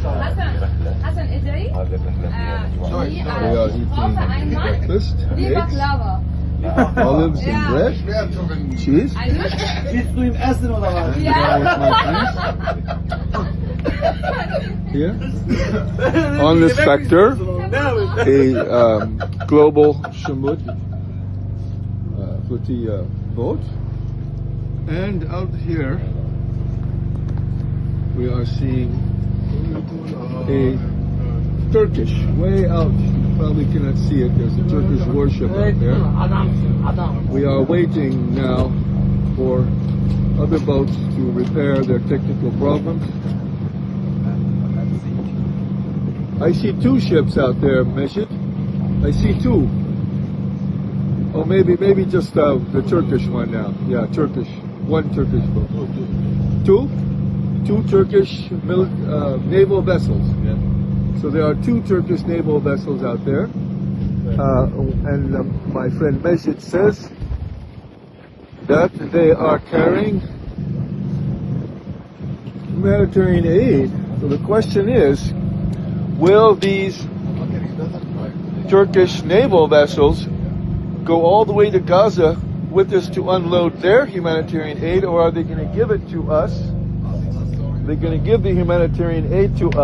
Hasan, ادعي. We are eating breakfast, eggs, olives and bread, cheese. Hiç duyum esin o da var. And with my friends here on the Spectre, a global Shumud flotilla boat, and out here we are seeing a Turkish way out. You probably cannot see it. There's a Turkish warship out there. We are waiting now for other boats to repair their technical problems. I see two ships out there, Meshit. I see two. Oh, maybe just the Turkish one now. Yeah, Turkish. One Turkish boat. Two Turkish naval vessels. So there are two Turkish naval vessels out there. And my friend Meshit says that they are carrying humanitarian aid. So the question is, will these Turkish naval vessels go all the way to Gaza with us to unload their humanitarian aid, or are they going to give it to us? They're going to give the humanitarian aid to us.